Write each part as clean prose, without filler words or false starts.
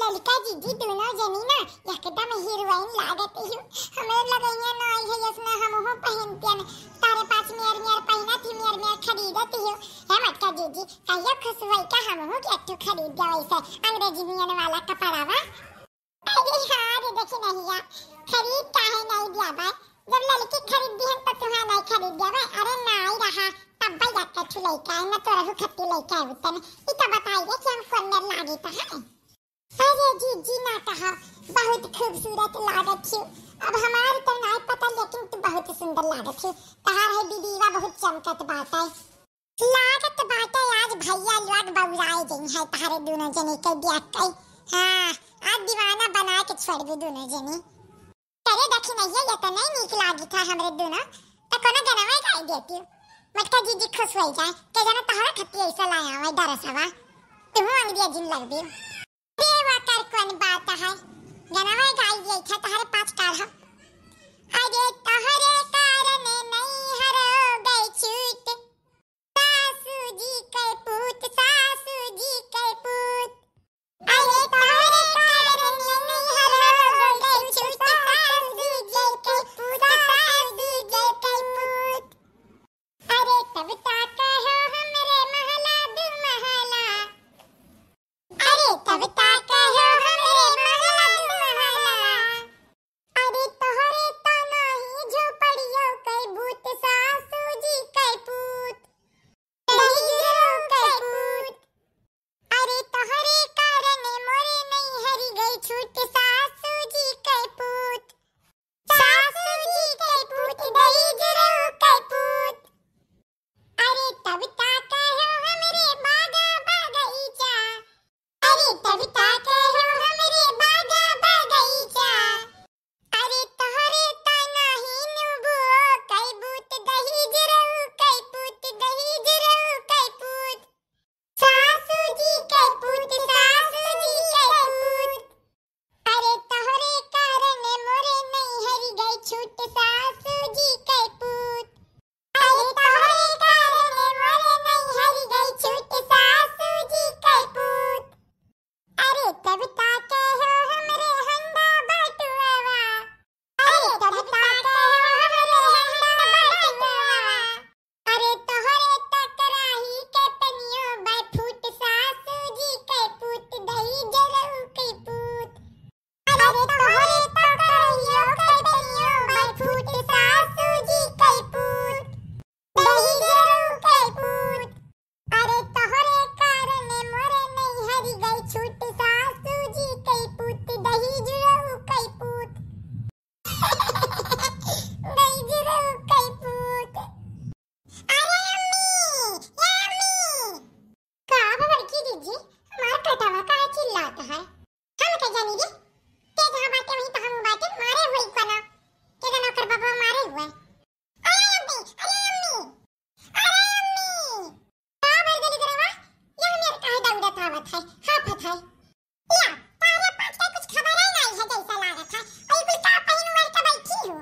ललका जीजी दोनों जनी ना एकदम हीरोइन लागत ही हमें लगैया ना है यसना हम हो पहनते न तारे पास मेर मेर पहिना थी मेर खरीदत ही है मटका जीजी कहियो खुशवई का हम हो के तू खरीद दे वैसे अंग्रेजी नियन वाला कपड़ावा। अरे हां रे देखी नहीं या खरीद काहे नहीं दिया भाई जब लड़की खरीद दी है तो तुम्हारा नहीं खरीद दिया भाई। अरे नहीं रहा तब भाई जाके तू लेके आए ना तो रहू खत्ती लेके आए उतने ई तो बताइए कि हम फोन में लागी तो है। अरे जीजी ना कहा बहुत खूबसूरत लागत छी अब हमारी तो नहीं पता लेकिन तू बहुत सुंदर लागत छी तहार है दीदीवा बहुत चमकत बात है लागत बात है आज भैया लोग बउराए गई है तारे दोनों जने के देख के। हां आज दीवाना बना के छोड़ दे दोनों जने तेरे देखी नहीं है ये तो नहीं निक लागी था हमरे दोनों तो कोनो गनवा गाय देती मटका जीजी खुश हो जाए के जाना तहारा खत्ती ऐसा लाया हुआ दरसवा तुम अंग्रेजी जिन लग दी देवा कर कौन बात है गनवा गाय ये था तहारे पांच कार है। अरे तहरे कारण नहीं हरो गई छूट सासू जी के पूत सासू जी के पूत। अरे तहरे कारण नहीं हरो गई छूट सासू जी के पूत सासू जी के पूत। अरे तब तक हो हमरे महला दू महला अरे तब तक हो हमरे महला दू महला। अरे तोहरे तो नहीं झोपड़ियों के भूत सासू जी के पूत दहिजरो के पूत। अरे तोहरे कारण मोरे नहीं हरी गई छूट सासू जी के पूत सासू जी के पूत दहिजरो के पूत। अरे तब तक हो हमरे बागा बगीचा अरे तब तक हो हमरे बागा बगीचा। अरे तोहरे तो नहीं नुबो कई बूत दहिजरो कई पूत दहिजरो कई पूत सासू जी के पूत सासू जी के पूत। अरे तोहरे कारण मोरे नहीं हरी गई छूट सासू जी के पूत अरे तोहरे कारण मोरे नहीं हरी गई छूट सासू जी के पूत। अरे तब तक हो हमरे हंडा बटुआवा अरे तब तक हो हमरे हंडा बटुआवा। अरे तोहरे तक राही के पनियो बैठूट सासू जी के पूत दहिजरो के पूत। अरे तोहरे तक राहियो के पनियो बैठूट सासू जी के पूत दहिजरो के पूत। अरे तोहरे कारण मोरे नहीं हरी गई छूट सासू जी के पूत दहिजरो के पूत दहिजरो के पूत। अरे अम्मी का बड़की दीदी हमार कटवा का चिल्लाता है हम के जानी रे ते जहां बाटे वहीं तो हम बाटे मारे हुई कोना के ना कर बाबा मारे हुए। अरे अम्मी का भर गली करवा यह मेरे काहे दौड़त आवत है हाफत है या तारे पांच का कुछ खबर ही नहीं है जैसा लागत है और कुछ का पहिन उड़ के बैठी हो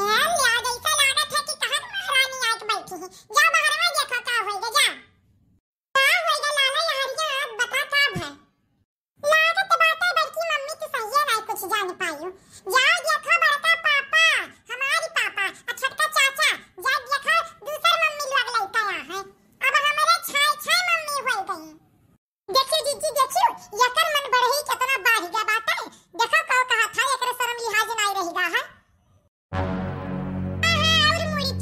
यार या जैसा लागत है कि कहां महारानी आके बैठी है जा बाहर में देखो का होएगा जा का होएगा लाला यारिया आप बता का है लागत बात है बल्कि मम्मी तो सही नहीं कुछ जान पाई जा देखो बड़का पापा हमारी पापा और छोटका चाचा जा देखो दूसर मम्मी लोग लइका है अब हमारे छाय छाय मम्मी हो गई। देखियो जीजी देखियो यकर मन बढ़ई कितना बढ़ गया बात है देखो कहो कहा था एकर शर्म लिहाज नहीं रहेगा है। और मुड़ी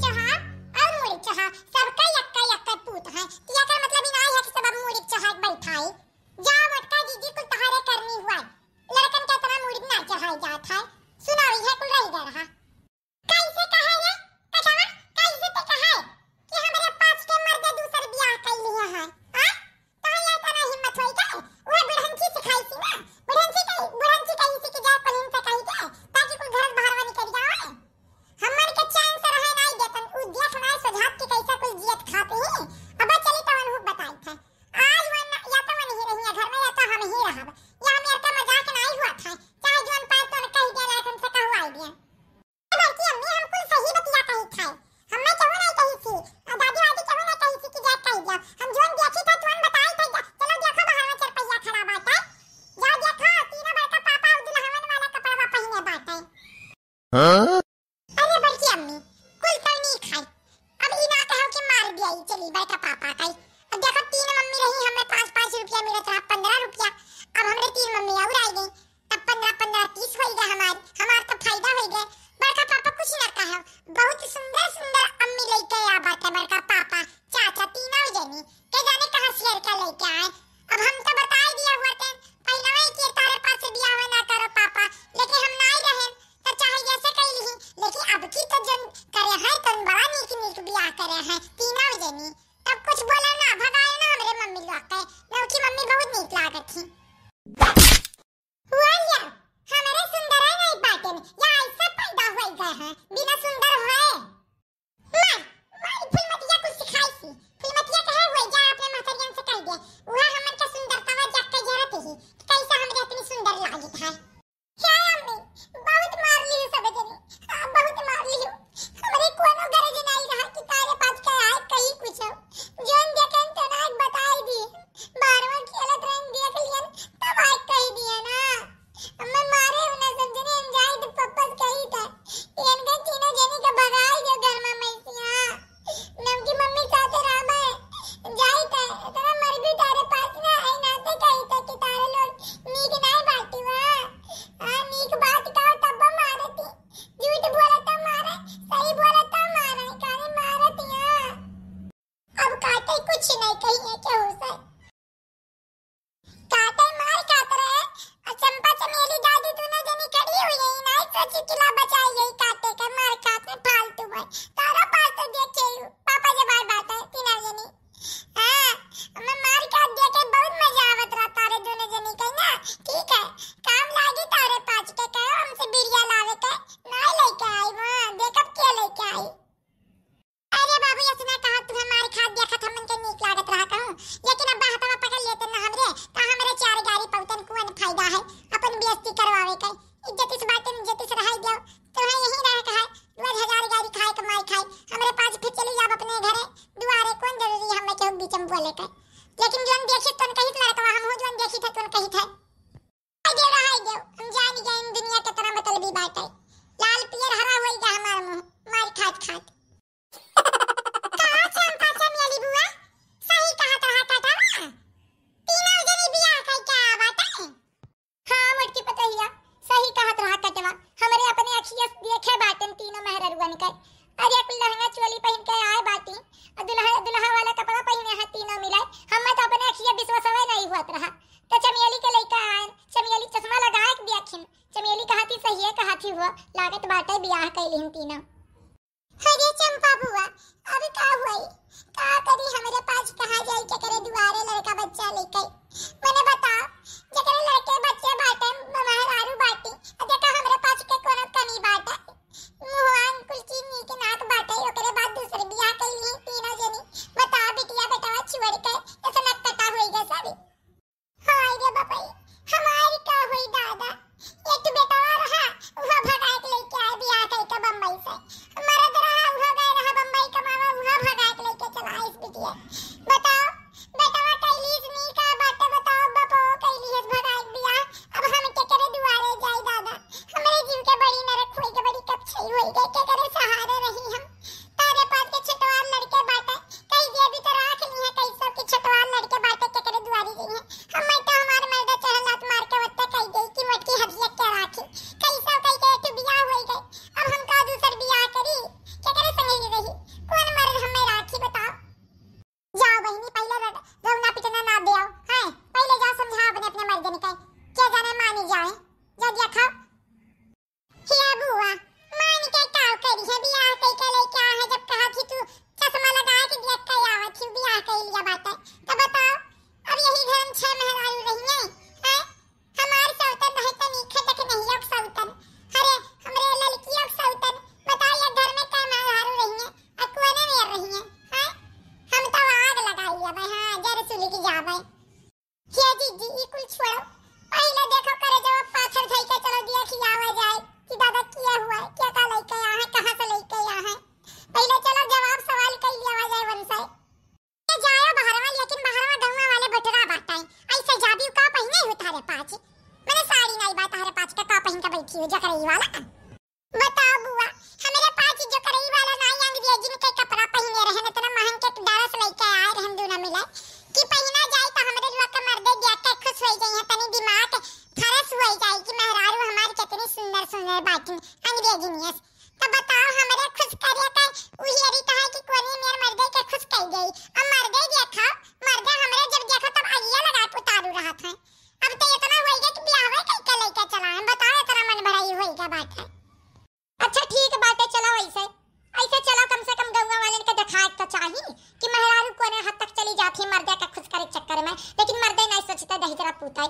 चहा सबका यक्का पूत है तो यकर मतलब ही नहीं है कि सब अब मुड़ी चहा बैठा है। जा मटका जीजी कुल तहारे करनी हुआ लड़कन के तरह मुड़ी ना चढ़ाई जात है सुनाई है कुल रही रहा कैसे कहा है कटवा कैसे ते कहा है कि हमरे पांच के मर्द दूसर ब्याह कर लिए हैं हां तो ये तना हिम्मत होई का वो बुढ़ंची सिखाई थी ना बुढ़ंची कही थी कि जा पलिन पे कही के ताकि कोई घर बाहर निकल जाए हमन के चैन से रहे नहीं देतन उ देख ना सुझात की कैसा कोई जियत खाते हैं। अब चली तो अनहु बताई था आज वन या तो मन ही रही घर में या तो हम ही रहब या मेरे का मजाक नहीं हुआ था चाहे जोन पास तो कह दिया लाखन से कहू आइडिया बल्कि अम्मी हम कुल सही बतिया कही था हमें क्यों नहीं कही थी दादी वादी क्यों नहीं कही थी कि जा कह दिया हम जोन देखी था तुम बताई था चलो देखो बाहर में चरपैया खड़ा बात है जा देखो रुपया मिलत रहा, 15 रुपया। अब हमरे 3 मम्मी और आई गई, तब 15 15 30 हो गया हमार तो फायदा हो गया। बड़का पापा कुछ ना कहा, बहुत सुंदर सुंदर अम्मी लेके आ बात है। बड़का पापा चाचा तीनों जनी के जाने कहां शेयर का लेके आए। अब हम तो बता ही दिया हुआ थे पहले ही कि तारे पास ब्याह ना करो पापा, लेकिन हम नहीं रहे तो चाहे जैसे कह ली, लेकिन अब की तो जन करे है तो बड़ा नीक नीक ब्याह करे हैं तीनों जनी। तब कुछ बोला ना, भगाए ना हमरे मम्मी लोग के, उनकी मम्मी बहुत नीक लागत थी। हुआ या हमारे सुंदर है नहीं बाटे में या ऐसा पैदा हो गए हैं बिना सुंदर होए। मां फुलमतिया कुछ सिखाई थी, फुलमतिया कहे हुए जा अपने मातरियन से कह दे वह हमन के सुंदरता वा जग के जरत ही कैसा हमरे इतनी सुंदर लागत है। क्या अम्मी बहुत मार ली सब जनी, बहुत मार ली। हमरे कोनो गरज नहीं रहा कि तारे पास के आए कहीं कुछ जोन देखन तो ना बताई दी, बारवा खेलत रंग देख लियन तब आए कह दिया ना। अम्मा मारे उन्हें समझने जाए तो पप्पा कही था इनके तीनों जनी का भगाई दो घर में मैसिया नमकी मम्मी चाहते रहा मैं जाई था इतना मर भी तारे पास ना आई ना तो कही था कि तारे लोग नीक नहीं बाटी हुआ नीक बात का तब मारती, झूठ बोला तो मारे, सही बोला तो मारे, काहे मारती है। अब काटे कुछ नहीं कही है क्या हो सके काटे मार काट रहे। चंपा चमेली दादी दोनों जनी खड़ी हुई है, नहीं सोची किला बचाई गई काटे के मार काट में फालतू में तारा पास तो देखे पापा जब बार बात है तीनों जनी। हां मैं मार काट दे के बहुत मजा आवत रहा तारे दोनों जनी के ना। ठीक है काम लागी तारे पांच के कहो हमसे बिरिया लावे के नहीं लेके आई, मां देखब के लेके आई। अरे बाबू ऐसा कहा तू हमारी खाद देखा था मन के नीक लागत रहा कहूं, लेकिन अब हाथवा पकड़ लेते ना हमरे ता हमरे चार गाड़ी पौतन कुन फायदा है अपन बेइज्जती करवावे के। इज्जत इस बात में इज्जत से रहाई दो तो है यही रह कहा रोज 1000 गाड़ी खाए कमाई खाए हमरे पास फिर चली जाब अपने घरे दुआरे कौन जरूरी हमें केहू बीच में बोले के। लेकिन जोन देखी तन कहित लड़का हम हो जोन देखी थे तन कहित है दे रहाई दो हम जान गए इन दुनिया के तरह मतलबी बात है। लाल पियर हरा होई गया हमार मुंह मार खात खात। कहा चंपा चमेली बुआ सही कहा तो हाथ हटावा तीनों जनी बियाह कई क्या बात है। हां मुटकी पतहिया सही कहा तो हाथ हटावा हमरे अपने अखियां देखे बाटन तीनों मेहररुवन के। अरे एक लहंगा चोली पहन के आए बाटी और दुल्हा वाला कपड़ा पहने हैं तीनों मिले, हम तो अपने अखियां विश्वास नहीं हुआ रहा तो चमेली के लेके आए। चमेली चश्मा लगाए के बियाखिन चमेली कहाती सही है कहाती हुआ लागत बाटे बियाह कैलिन तीनों। अरे चंपा बुआ अब का हुई का करी हमरे पास कहां जाई के करे दुआरे लड़का बच्चा लेके मने बताओ जकरे लड़के बच्चे बाटे महरारू बाटी देखा हमरे पास के कोनो कमी बाटे मुहान कुलची नीक नाक बाटे ओकरे बाद दूसरे बियाह कैली तीनों जनी। बताओ बिटिया बेटा छोड़ के ऐसा नकटा होई गए सब। हाय रे बापा हमारी का हुई दादा एक बेटा रहा वह भगा के लेके आए बियाह करके बम्बई से, मरद रहा वह गए रहा बम्बई कमावा वह भगा के लेके चला इस बिटिया। बताओ बेटा कैलीस नी का बात बताओ बापो कैलीस भगा के बियाह अब हम के करे दुआरे जाई दादा हमारे जीव के बड़ी नरक होई के बड़ी कपछई होई गए के करे सहारे रही हम तारे पास के छटवार लड़के बाटे कई दिया भी तो राख ली है कैसो के छटवार लड़के बाटे के करे दुआरी गई है हम तो हमारे मर्द चहलात मार के वत्ता कह गई कि मटकी हदिया के राखी कैसा कह के तो बियाह होई गई। अब हम का दूसर बियाह करी के करे संगी रही कौन मर्द हमें राखी बताओ। जाओ बहनी पहले रौना पिटना ना दे आओ हैं पहले जाओ समझा अपने अपने मर्द ने क्या जाने मानी जाए जा दिया खाओ। हिया बुआ मानी के काव करी है बियाह कई के लेके आ है जब कहा थी तू चश्मा लगा के देख के आवत थी बियाह कई लिया बात है तो बताओ अब यही घर में 6 मेहरारू रही हैं हमार सौतन रहे तो नीखे तक नहीं अब सौतन अरे हमरे लड़की अब सौतन बताओ ये घर में कई मेहरारू रही हैं और कोने में रही हैं हम तो आग लगाई है भाई। हां जरा सुली की जावे ये जी ई कुल छोड़ो पहले देखो करे जब पाथर धई के चलो दिया कि आवा जाए कि दादा किया हुआ है क्या का लेके आया है कहां से लेके आया है पहले चलो जवाब सवाल कर लिया आवा जाए वंशा ये जाओ बाहर में लेकिन बाहर में गौवा वाले बटरा बाटाई ऐसे जाबी का पहने हो थारे पाछ मैंने साड़ी नहीं बात थारे पाछ का पहन के बैठी हो जकरई वाला। बताओ बुआ हमारे पाछ जो करई वाला नहीं अंग दिया जिनके कपड़ा पहने रहे न तना महंग के डारस लेके आए रहन दोना मिले कि पहना जाए तो हमरे लोग के मर्दे हो जाए तनी दिमाग फ्रेश हो जाए कि मेहरारू हमारी कितनी सुंदर सुंदर बातें अंग्रेजीनियस। तो बताओ हमरे खुश करे का उहेरी कहा कि कोनी मेर मर्दे के खुश कर गई। अब मर्दे देखा मर्दे हमरे जब देखो तब आगिया लगा के उतारू रहा था। अब तो इतना हो गया कि ब्याह कई लेके चला है। बताओ इतना मन भराई होएगा बात है। अच्छा ठीक बात है, चलो ऐसे ऐसे चलो, कम से कम गंगा वाले के दिखाए तो चाहिए कि मेहरारू कोने हद तक चली जाती मर्दे का खुश करे चक्कर में, लेकिन मर्दे नहीं सोचते दही जरा पूता है